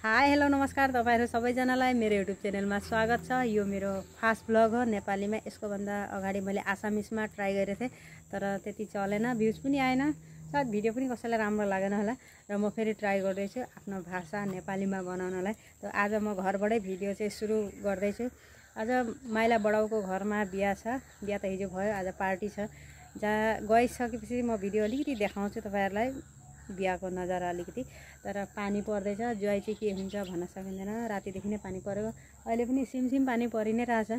Hi hello नमस्कार तपाईहरु सबैजनालाई मेरो युट्युब च्यानलमा स्वागत छ। यो मेरो फर्स्ट ब्लग हो नेपालीमा। यसको भन्दा अगाडि मैले आसामिसमा ट्राई गरेको थिएँ तर त्यति चलेन, भ्युज पनि आएन, सायद भिडियो पनि कसैलाई राम्रो लागेन होला र म फेरि ट्राई गर्दैछु आफ्नो भाषा नेपालीमा बनाउनलाई। त आज म घरबाटै भिडियो चाहिँ सुरु गर्दैछु। आज माइला बडाउको घरमा बिहा छ। बिहा त हिजो भयो, आज पार्टी छ। जहाँ गइसकेपछि म भिडियो अलिकति देखाउँछु तपाईहरुलाई, बिहाको नजारा अलिकति। तर पानी पर्दैछ, ज्वाइ चाहिँ के हुन्छ भन्न सकिँदैन, रातिदेखि नै पानी परेको। अहिले पनि सिमसिम पानी परि नै रहेछ।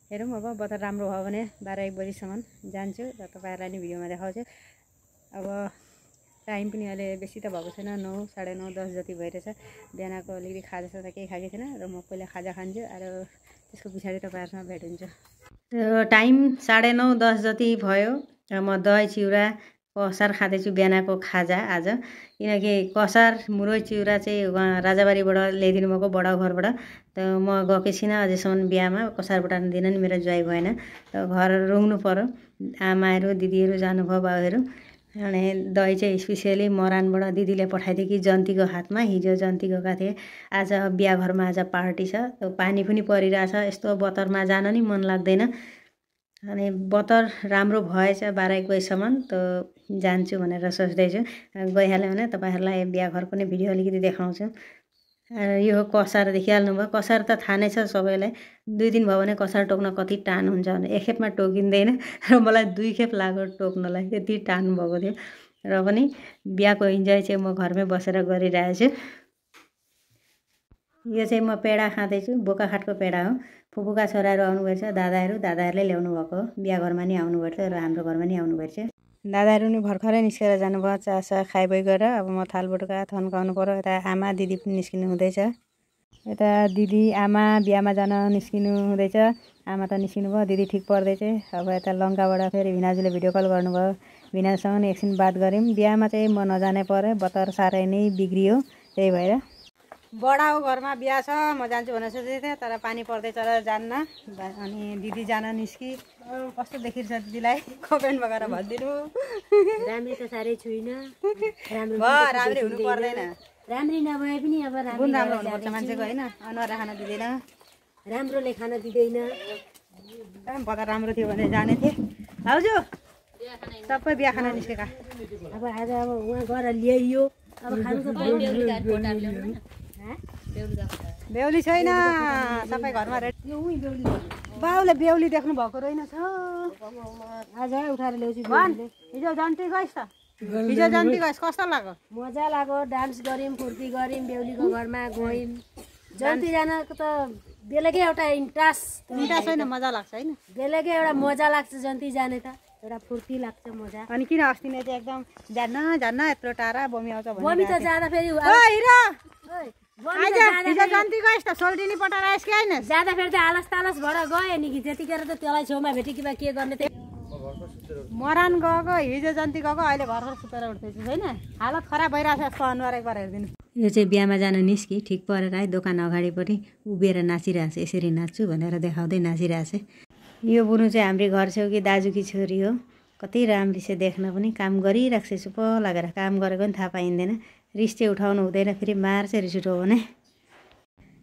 हेरौँ अब बतर राम्रो भयो भने 12-1 बजीसम्म जान्छु र तपाईहरुलाई नि भिडियोमा देखाउँछु। अब टाइम पनि अहिले बेसी त भएको छैन, 9, 9:30, 10 जति भइरहेछ। बिहानको अलिकति खाजा साजा केही खाएको थिएन र म पहिला खाजा खान्छु र त्यसको पछाडि तपाईहरुसँग भेट हुन्छ। टाइम 9:30, 10 जति भयो र म दही चिउरा कसार खाँदैछु बिहानको खाजा आज। किनकि कसार मुरै चिउरा चाहिँ उहाँ राजाबारीबाट ल्याइदिनु भएको बडाउ घरबाट। त म गएकै छैन अझैसम्म बिहामा, कसारबाट दिन नि मेरो ज्वाइ भएन। त घर रुङ्नु पर्यो, आमाहरू दिदीहरू जानुभयो, बाउहरू। अनि दही चाहिँ स्पेसियली मरानबाट दिदीले पठाइदियो कि जन्तीको हातमा। हिजो जन्ती गएका थिए, आज बिहा घरमा आज पार्टी छ। त पानी पनि परिरहेछ, यस्तो बतरमा जान नि मन लाग्दैन। अनि बतर राम्रो भएछ 12-1 बजीसम्म त जान्छु भनेर सोच्दैछु। गइहाल्यो भने तपाईहरुलाई बिहा घरको नै भिडियो अलिकति देखाउँछु। यो कसार देखिहाल्नु भयो। कसार त थाहा नै छ सबैलाई, 2 दिन भयो भने कसार टोक्न कति टान हुन्छ भने। एक खेपमा टोकिँदैन र मलाई 2 खेप लाग्यो टोक्नलाई, त्यति टान भएको थियो। र पनि बिहाको इन्जोय चाहिँ म घरमै बसेर गरिरहेछु। यो चाहिँ म पेडा खाँदैछु, बोकाखाटको पेडा हो। फुपूका छोराहरू आउनुभएछ, दादाहरूले ल्याउनु भएको हो। बिहा घरमा नि आउनुभएको थियो र हाम्रो घरमा नि आउनुभएको थियो। दादाहरू नि भर्खरै निस्केर जानुभयो, चासा खाइबोइ गरेर। अब म थालबटुका थन्काउनु पर्यो। यता आमा दिदी पनि निस्किनु हुँदैछ। यता दिदी आमा बिहामा जान निस्किनु हुँदैछ। आमा त निस्किनु भयो, दिदी ठिक पर्दैछ। अब यता लङ्काबाट फेरि भिनाजुले भिडियो कल गर्नुभयो। भिनाजुसँग एकछिन बात गऱ्यौँ। बिहामा चाहिँ म नजानै पर्यो, बतर साह्रै नै बिग्रियो, त्यही भएर। बडाउ घरमा बिहा छ, म जान्छु भनेर सोचेको थिएँ तर पानी पर्दैछ र जान्न। अनि दिदी जान निस्कि। कस्तो देखिन्छ दिदीलाई कमेन्टमा गएर भनिदिनु। राम्रै त साह्रै छुइनँ, राम्रै हुनु पर्दैन, राम्रै नभए पनि अब गुण राम्रो हुनुपर्छ मान्छेको, होइन? अनुहार खान दिँदैन, राम्रोले खान दिँदैन। बजार राम्रो थियो भने जाने थिएँ। भाउजू सबै बिहा खान निस्केका। अब आज अब उहाँ गएर ल्याइयो, अब खानु त बेहुली छैन, सबै घरमा रेडी। बाउले बेहुली देख्नु भएको रहेनछ, आज उठाएर ल्याउँछु। हिजो जन्ती गइस् त, हिजो जन्ती गइस्, कस्तो लाग्यो? मजा लाग्यो, डान्स गऱ्यौँ, फुर्ती गऱ्यौँ, बेहुलीको घरमा गयौँ। जन्ती जानको त बेलुकै एउटा इन्ट्रेस्ट छैन, मजा लाग्छ होइन? बेलुकै एउटा मजा लाग्छ जन्ती जाने त, एउटा फुर्ती लाग्छ, मजा। अनि किन अस्ति नै चाहिँ एकदम जान्न यत्रो टाढा बमी आउँछ भने? बमी त जाँदा फेरि जन्ती गइस् त, सोल्टिनी पटाएर आइस् कि होइन? जाँदा फेरि त आलस तालस भएर गयो नि, कि त्यतिखेर त त्यसलाई छेउमा भेट्यो कि के गर्ने। मरान गएको, हिजो जन्ती गएको, अहिले घरबाट सुतेर उठ्दैछु, होइन? हालत खराब भइरहेछ, यसको अनुहार एकबार हेरिदिनु। यो चाहिँ बिहामा जान निस्कि, ठिक परेर आए। दोकान अगाडिपट्टि उभिएर नाचिरहेछ, यसरी नाच्छु भनेर देखाउँदै नाचिरहेछ। यो बुनु चाहिँ हाम्रो घर छेउकी दाजुकी छोरी हो। कति राम्री छ देख्न पनि, काम गरिरहेको छ, चुप लागेर काम गरेको पनि थाहा पाइँदैन। रिस चाहिँ उठाउनु हुँदैन, फेरि मार्छ रिस उठाउ भने।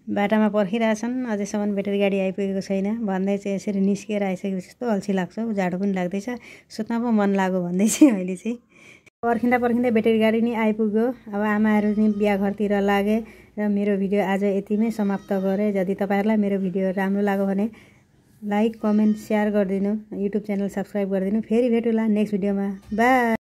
बाटामा पर्खिरहेछन्, अझैसम्म ब्याट्री गाडी आइपुगेको छैन भन्दै चाहिँ यसरी निस्किएर आइसकेपछि कस्तो अल्छी लाग्छ, जाडो पनि लाग्दैछ, सुत्न पो मन लाग्यो भन्दैछ। अहिले चाहिँ पर्खिँदा ब्याट्री गाडी नि आइपुग्यो। अब आमाहरू नि बिहा घरतिर लागे र मेरो भिडियो आज यतिमै समाप्त गरेँ। यदि तपाईहरुलाई मेरो भिडियो राम्रो लाग्यो भने लाइक, कमेन्ट, सेयर गरिदिनु, युट्युब च्यानल सब्स्क्राइब गरिदिनु। फेरि भेटौँला नेक्स्ट भिडियोमा। बाई।